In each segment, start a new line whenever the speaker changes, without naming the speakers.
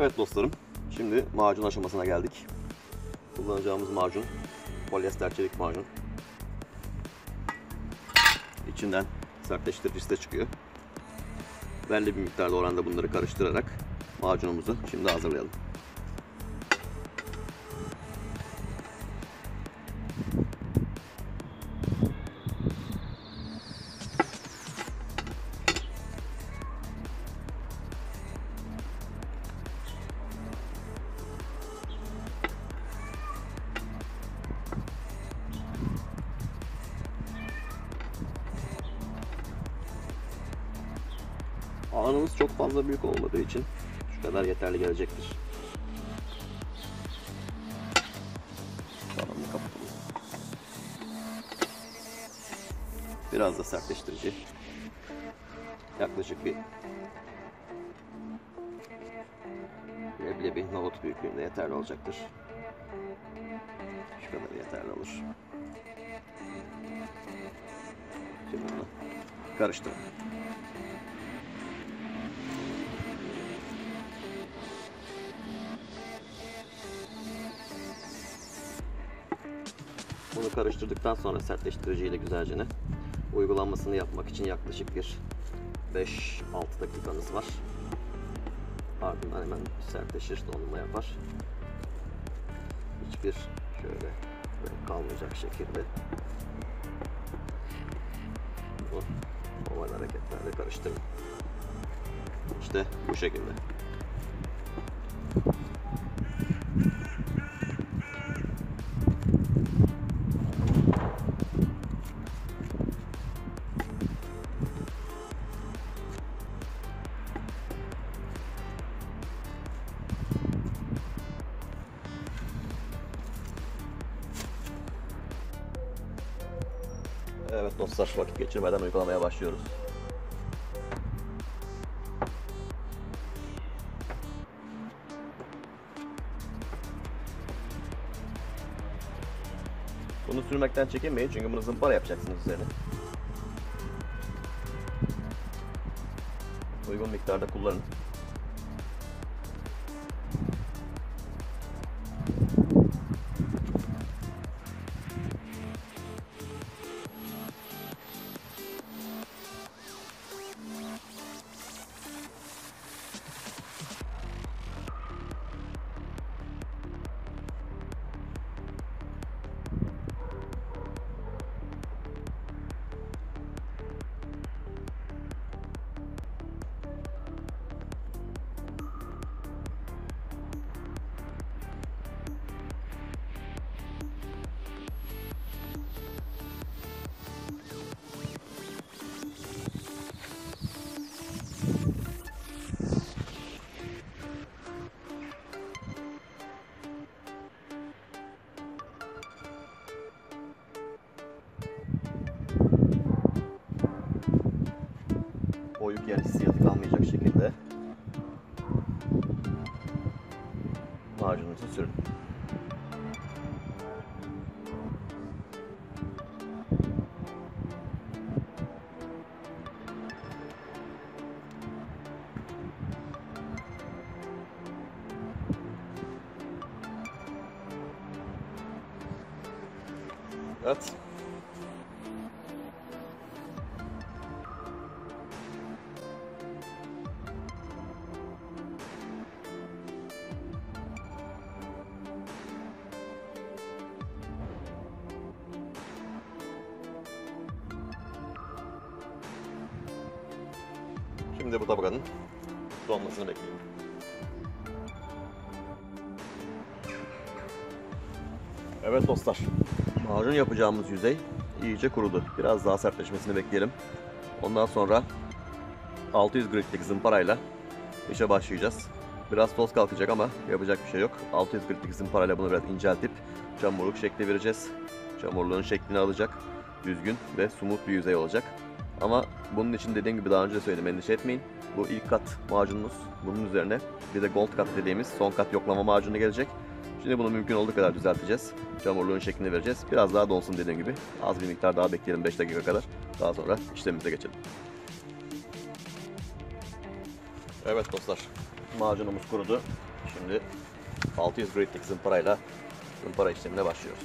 Evet dostlarım, şimdi macun aşamasına geldik. Kullanacağımız macun polyester çelik macun. İçinden sertleştiricisi de çıkıyor. Belli bir miktarda oranda bunları karıştırarak macunumuzu şimdi hazırlayalım. Alanımız çok fazla büyük olmadığı için şu kadar yeterli gelecektir. Tamam, kapatalım. Biraz da sertleştirici. Yaklaşık bir leblebi nohut büyüklüğünde yeterli olacaktır. Şu kadar yeterli olur. Şimdi bunu karıştıralım. Bunu karıştırdıktan sonra sertleştiriciyle güzelce uygulanmasını yapmak için yaklaşık bir 5-6 dakikanız var. Ardından hemen sertleşir, donma yapar. Hiçbir şöyle kalmayacak şekilde bunu oval hareketlerle karıştırın. İşte bu şekilde. Evet dostlar, vakit geçirmeden uygulamaya başlıyoruz. Bunu sürmekten çekinmeyin çünkü bunu zımpara yapacaksınız üzerine. Uygun miktarda kullanın. Oyuk yer hissiyatı kalmayacak şekilde macununuzu sürün. Evet. Şimdi bu tabakanın donmasını bekleyin. Evet dostlar, macun yapacağımız yüzey iyice kurudu. Biraz daha sertleşmesini bekleyelim. Ondan sonra 600 gritlik zımparayla işe başlayacağız. Biraz toz kalkacak ama yapacak bir şey yok. 600 gritlik zımparayla bunu biraz inceltip çamurluk şekli vereceğiz. Çamurluğun şeklini alacak. Düzgün ve smooth bir yüzey olacak. Ama bunun için dediğim gibi daha önce de söyledim, endişe etmeyin. Bu ilk kat macunumuz. Bunun üzerine bir de gold kat dediğimiz son kat yoklama macunu gelecek. Şimdi bunu mümkün olduğu kadar düzelteceğiz. Çamurluğun şeklini vereceğiz. Biraz daha donsun dediğim gibi. Az bir miktar daha bekleyelim 5 dakika kadar. Daha sonra işlemimize geçelim. Evet dostlar, macunumuz kurudu. Şimdi 600 gritlik zımparayla zımpara işlemine başlıyoruz.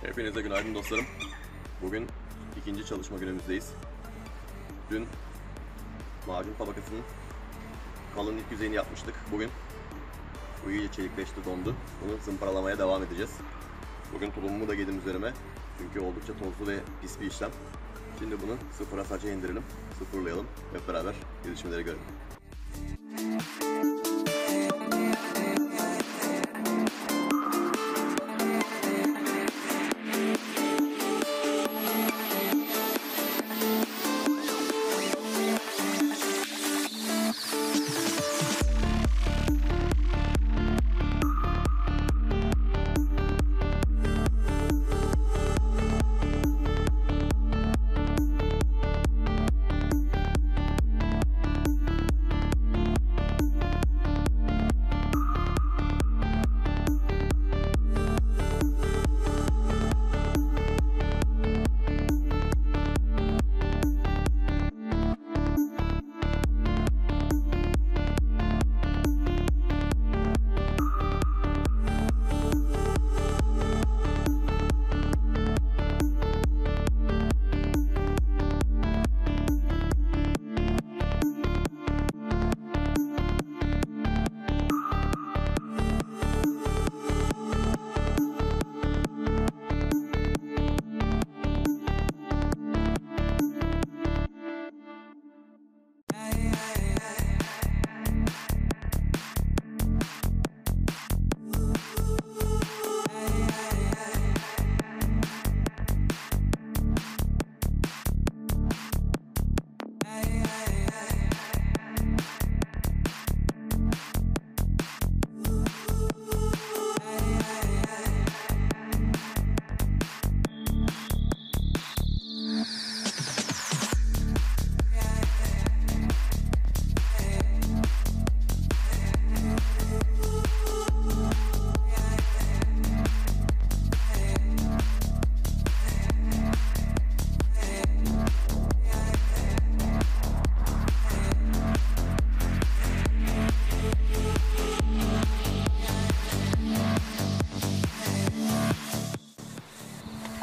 Hepinize günaydın dostlarım. Bugün ikinci çalışma günümüzdeyiz. Dün macun tabakasının kalınlık yüzeyini yapmıştık. Bugün bu iyice çelikleşti, dondu. Bunu zımparalamaya devam edeceğiz. Bugün tulumumu da giydim üzerime. Çünkü oldukça tozlu ve pis bir işlem. Şimdi bunu sıfıra saça indirelim, sıfırlayalım. Hep beraber gelişmeleri görelim.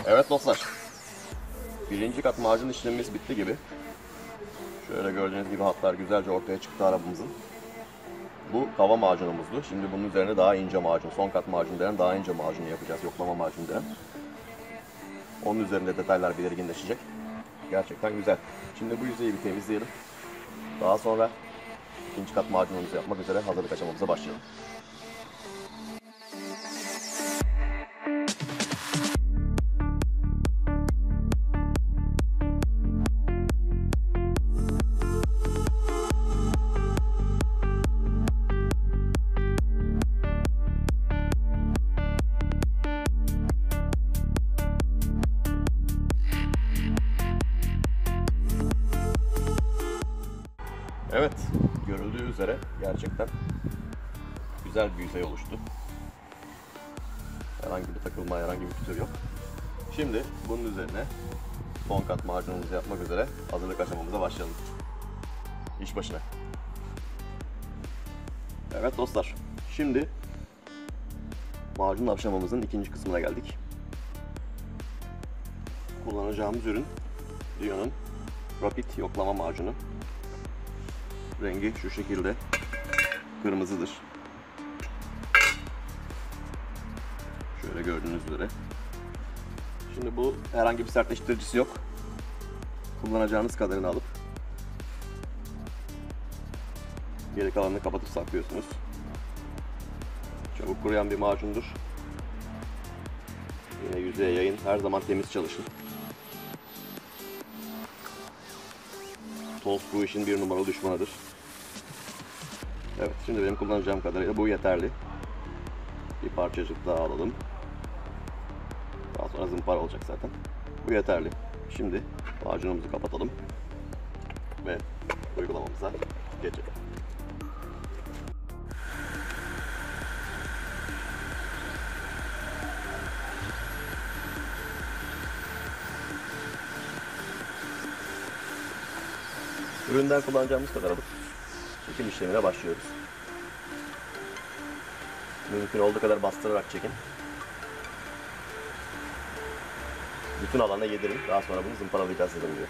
Evet dostlar, birinci kat macun işlemimiz bitti gibi. Şöyle gördüğünüz gibi hatlar güzelce ortaya çıktı arabamızın. Bu kava macunumuzdu. Şimdi bunun üzerine daha ince macun, son kat macun denen daha ince macunu yapacağız, yoklama macun denen. Onun üzerinde detaylar belirginleşecek. Gerçekten güzel. Şimdi bu yüzeyi bir temizleyelim. Daha sonra ikinci kat macunumuzu yapmak üzere hazırlık aşamamıza başlayalım. Evet, görüldüğü üzere gerçekten güzel bir yüzey oluştu. Herhangi bir takılma, herhangi bir pütür yok. Şimdi bunun üzerine son kat macunumuzu yapmak üzere hazırlık aşamamıza başlayalım. İş başına. Evet dostlar, şimdi macun aşamamızın ikinci kısmına geldik. Kullanacağımız ürün Dion'un Rapid yoklama macunu. Rengi şu şekilde kırmızıdır. Şöyle gördüğünüz üzere. Şimdi bu herhangi bir sertleştiricisi yok. Kullanacağınız kadarını alıp geri kalanını kapatıp saklıyorsunuz. Çabuk kuruyan bir macundur. Yine yüzeye yayın. Her zaman temiz çalışın. Toz bu işin bir numaralı düşmanıdır. Evet, şimdi benim kullanacağım kadarıyla bu yeterli. Bir parçacık daha alalım. Daha sonra zımpara olacak zaten. Bu yeterli. Şimdi macunumuzu kapatalım ve uygulamamıza geçelim. Üründen kullanacağımız kadar alıp çekim işlemine başlıyoruz. Mümkün olduğu kadar bastırarak çekin. Bütün alana yedirin. Daha sonra bunu zımparalayacağız dedim diyor.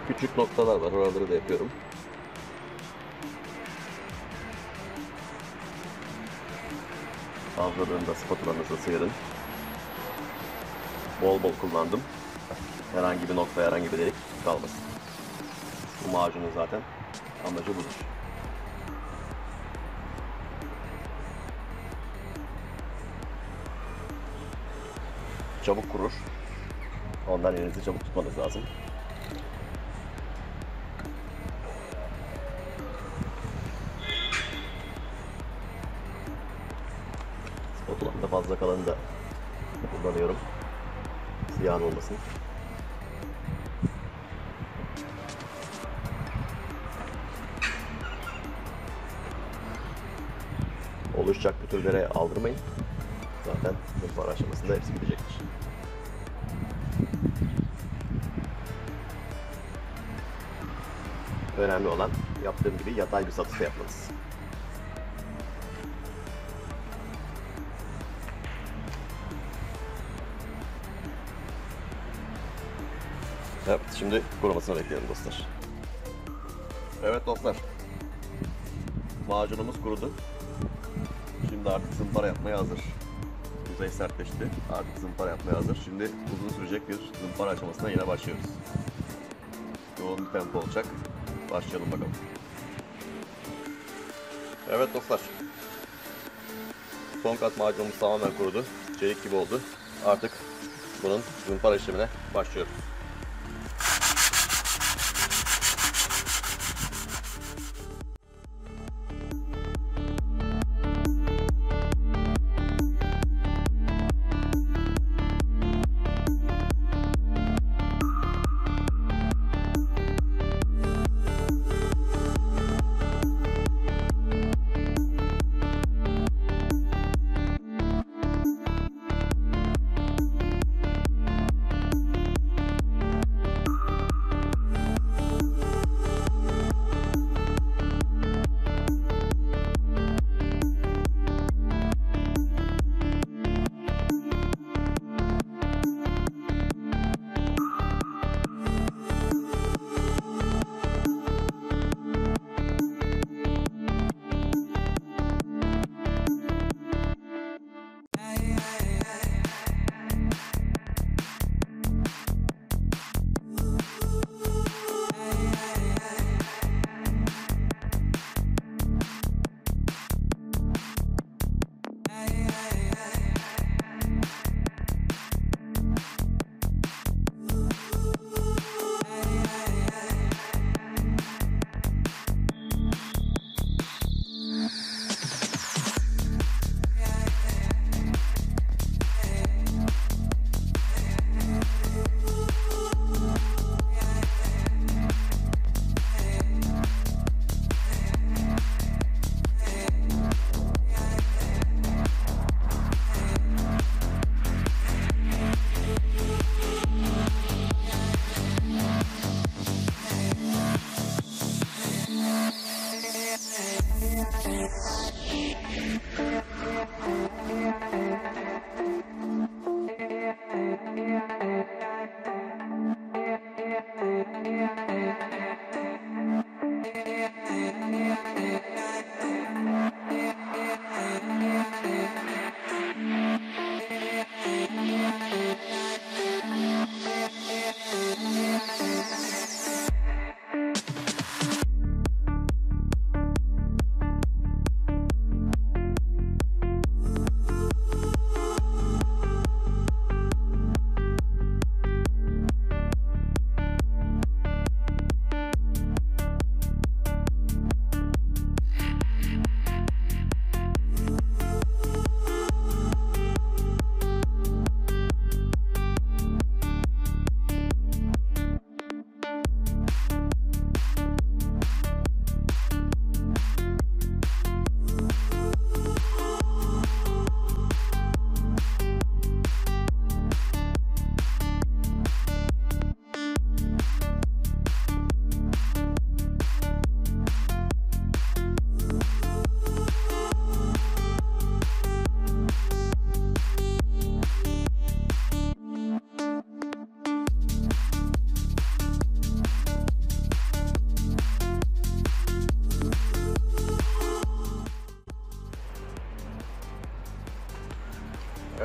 Küçük noktalar var, oraları da yapıyorum. Fazlalığında spatulanızı sıyırın. Bol bol kullandım. Herhangi bir nokta, herhangi bir delik kalmasın. Bu macunun zaten amacı budur. Çabuk kurur. Ondan elinizi çabuk tutmanız lazım. Spatulamda fazla kalanı da kullanıyorum. Ziyan olmasın. Oluşacak pütürlere aldırmayın. Zaten zımpara aşamasında hepsi gidecektir. Önemli olan yaptığım gibi yatay bir satısı yapmanız. Evet, şimdi kurumasını bekleyelim dostlar. Evet dostlar, macunumuz kurudu. Şimdi artık zımpara yapmaya hazır. Yüzey sertleşti. Artık zımpara yapmaya hazır. Şimdi uzun sürecek bir zımpara aşamasına yine başlıyoruz. Yoğun bir tempo olacak. Başlayalım bakalım. Evet dostlar. Son kat macunumuz tamamen kurudu. Çelik gibi oldu. Artık bunun zımpara işlemine başlıyoruz.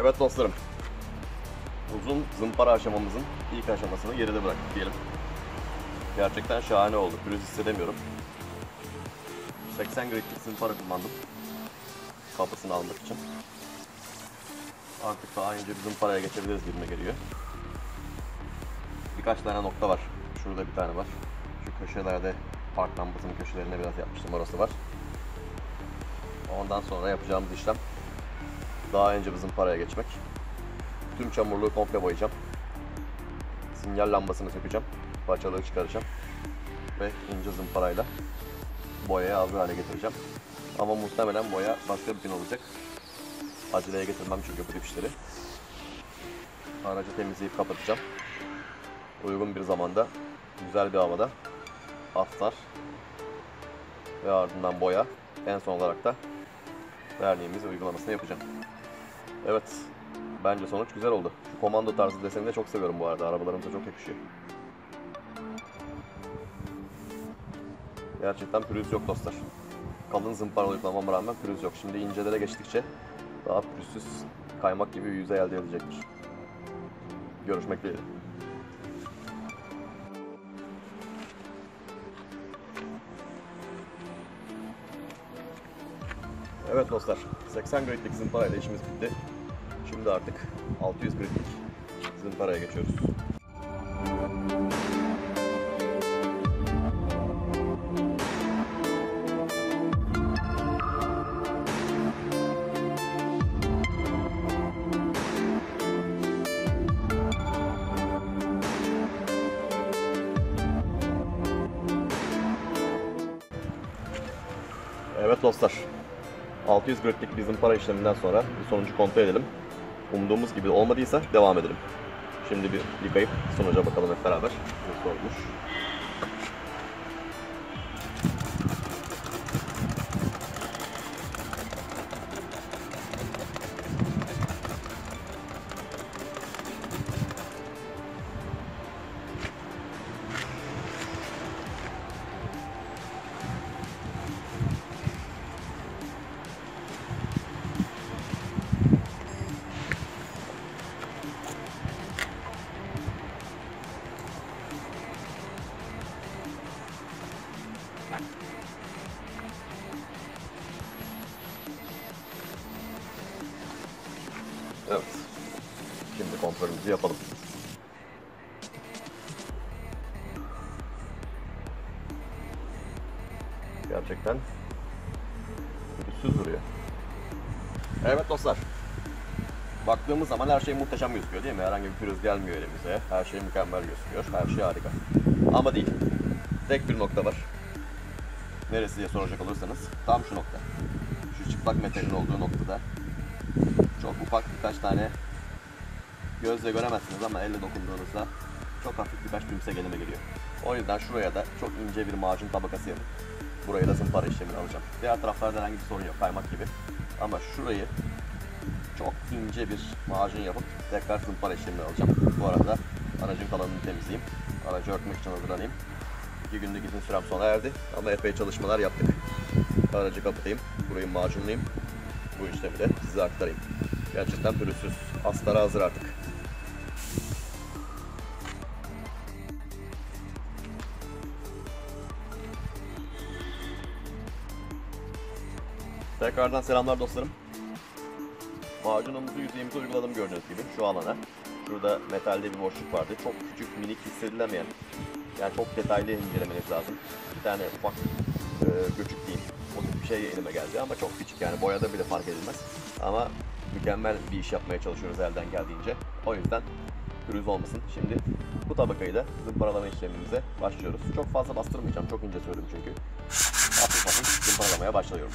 Evet dostlarım, uzun zımpara aşamamızın ilk aşamasını geride bıraktık diyelim. Gerçekten şahane oldu, pürüz hissedemiyorum. 80 gritlik zımpara kullandım kapısını almak için. Artık daha ince bir zımparaya geçebiliriz gibime geliyor. Birkaç tane nokta var. Şurada bir tane var. Şu köşelerde park lambasının köşelerine biraz yapmıştım, orası var. Ondan sonra yapacağımız işlem daha ince bir zımparaya geçmek. Tüm çamurluğu komple boyayacağım. Sinyal lambasını sökeceğim. Parçaları çıkaracağım. Ve ince zımparayla boyayı hazır hale getireceğim. Ama muhtemelen boya başka bir gün olacak. Aceleye getirmem çünkü bu tip işleri. Aracı temizleyip kapatacağım. Uygun bir zamanda, güzel bir havada astar ve ardından boya. En son olarak da verniğimiz uygulamasını yapacağım. Evet, bence sonuç güzel oldu. Şu komando tarzı deseni de çok seviyorum bu arada. Arabalarımıza çok yakışıyor. Gerçekten pürüz yok dostlar. Kalın zımpara uygulamama rağmen pürüz yok. Şimdi incelere geçtikçe daha pürüzsüz, kaymak gibi bir yüzey elde edecektir. Görüşmek dileğiyle. Evet dostlar, 80 gritlik zımpara ile işimiz bitti. Şimdi artık 600 gritlik zımparaya geçiyoruz. Evet dostlar, 600 gritlik bir zımpara işleminden sonra bir sonucu kontrol edelim. Umduğumuz gibi olmadıysa devam edelim. Şimdi bir yıkayıp sonuca bakalım hep beraber. Nasıl olmuş? Evet. Şimdi kontrolümüzü yapalım. Gerçekten pürüzsüz duruyor. Evet dostlar. Baktığımız zaman her şey muhteşem gözüküyor değil mi? Herhangi bir pürüz gelmiyor elimize. Her şey mükemmel gözüküyor. Her şey harika. Ama değil. Tek bir nokta var. Neresi diye soracak olursanız tam şu nokta. Şu çıplak metalin olduğu noktada çok ufak birkaç tane gözle göremezsiniz ama elle dokunduğunuzda çok hafif birkaç tümsek elime geliyor. O yüzden şuraya da çok ince bir macun tabakası yapıp buraya da zımpara işlemini alacağım. Diğer taraflarda herhangi bir sorun yok, kaymak gibi. Ama şurayı çok ince bir macun yapıp tekrar zımpara işlemini alacağım. Bu arada aracın kalanını temizleyeyim. Aracı örtmek için hazırlanayım. 2 günlük izin sürem sona erdi ama epey çalışmalar yaptık. Aracı kapatayım, burayı macunlayayım. Bu işlemi de size aktarayım. Gerçekten pürüzsüz. Astara hazır artık. Tekrardan selamlar dostlarım. Macunumuzu yüzeyimize uyguladım gördüğünüz gibi şu alana. Şurada metalde bir boşluk vardı. Çok küçük, minik, hissedilemeyen. Yani çok detaylı incelemeniz lazım. Bir tane ufak göçük diyeyim. O tip bir şey elime geldi ama çok küçük, yani boyada bile fark edilmez. Ama mükemmel bir iş yapmaya çalışıyoruz elden geldiğince. O yüzden pürüz olmasın. Şimdi bu tabakayı da zımparalama işlemimize başlıyoruz. Çok fazla bastırmayacağım. Çok ince söyledim çünkü. Hafif hafif zımparalamaya başlıyorum.